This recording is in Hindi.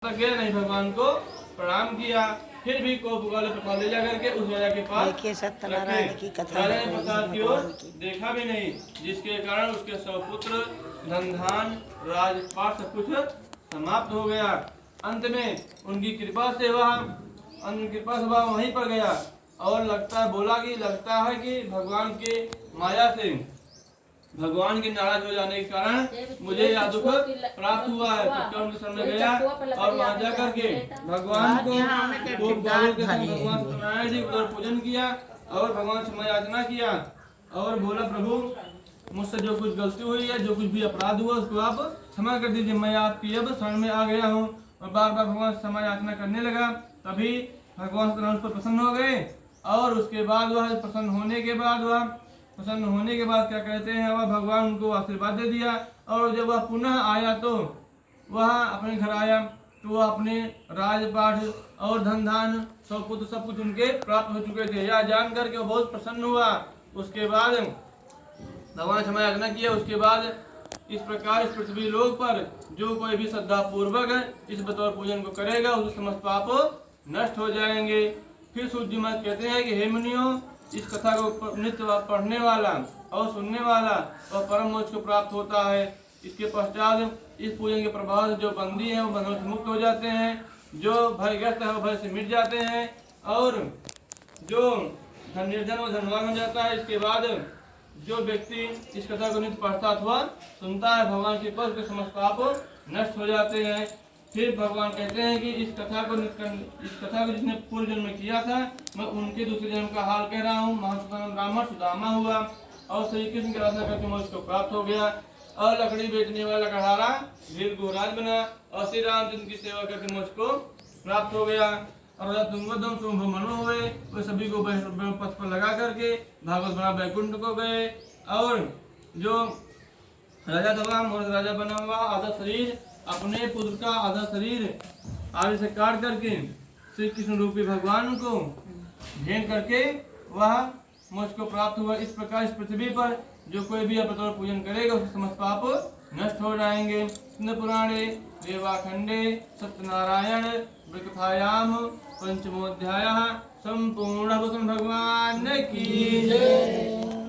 तक गया नहीं, भगवान को प्रणाम किया, फिर भी कोप वाले प्रसाद ले जा करके उस राजा के पास देखिए सत्यनारायण की कथा राजा ने प्रसाद की ओर देखा भी नहीं, जिसके कारण उसके सब पुत्र धन धान राजपाट सब कुछ समाप्त हो गया। अंत में उनकी कृपा से वह वहीं पर गया और लगता है कि भगवान के माया से भगवान के नाराज हो जाने के कारण मुझे यह दुख प्राप्त हुआ है। तो उनके सामने गया और वहां जा करके भगवान को भगवान जी को पूजन किया और भगवान से याचना किया और बोला, प्रभु मुझसे जो कुछ गलती हुई है, जो कुछ भी अपराध हुआ, उसको आप क्षमा कर दीजिए। मैं आपकी अब शरण में आ गया हूँ। और बार बार भगवान से क्षमा याचना करने लगा। तभी भगवान उस पर प्रसन्न हो गए और उसके बाद वह प्रसन्न होने के बाद क्या कहते हैं, वह भगवान उनको आशीर्वाद दे दिया। और जब वह पुनः आया तो वह अपने घर आया तो वह अपने राजपाट और धन धान सब कुछ उनके प्राप्त हो चुके थे। यह जान करके वह बहुत प्रसन्न हुआ। उसके बाद भगवान क्षमा याचना किया। उसके बाद इस प्रकार इस पृथ्वी लोक पर जो कोई भी श्रद्धा पूर्वक इस बतौर पूजन को करेगा उसके समस्त पाप नष्ट हो जाएंगे। फिर सूत जी महाराज कहते हैं कि हे मुनियों, इस कथा को नित्य पढ़ने वाला और सुनने वाला वह परम मोक्ष को प्राप्त होता है। इसके पश्चात इस पूजन के प्रभाव से जो बंदी है वो बंधन से मुक्त हो जाते हैं, जो भयग्रस्त है वो भय से मिट जाते हैं और जो निर्धन वो धनवान हो जाता है। इसके बाद जो व्यक्ति इस कथा को नित्य पढ़ता अथवा सुनता है, भगवान के पास के समस्त पाप नष्ट हो जाते हैं। फिर भगवान कहते हैं कि इस कथा को जिसने पूर्व जन्म में किया था, मैं उनके दूसरे जन्म का हाल कह रहा हूँ। महासुदामा ब्राह्मण सुदामा हुआ और श्री कृष्ण की आराधना करके मैं उसको प्राप्त हो गया और लकड़ी बेचने वाला कढ़ारा वीर गुहराज बना और श्री रामचंद्र की सेवा करके मैं उसको प्राप्त हो गया। और राजा तुंगोदम शुंभ मनु हुए, वे सभी को पथ पर लगा करके भागवत बना बैकुंठ को गए। और जो राजा था मूर्ख राजा बना हुआ आधा शरीर अपने पुत्र का आधा शरीर आगे से काट करके श्री कृष्ण रूपी भगवान को भेंट करके वह मुझको प्राप्त हुआ। इस प्रकार इस पृथ्वी पर जो कोई भी अपतौर पूजन करेगा उसके समस्त पाप नष्ट हो जाएंगे। पुराणे देवाखंडे सत्यनारायण वृकथायाम पंचमोध्याय संपूर्ण भगवान की जय।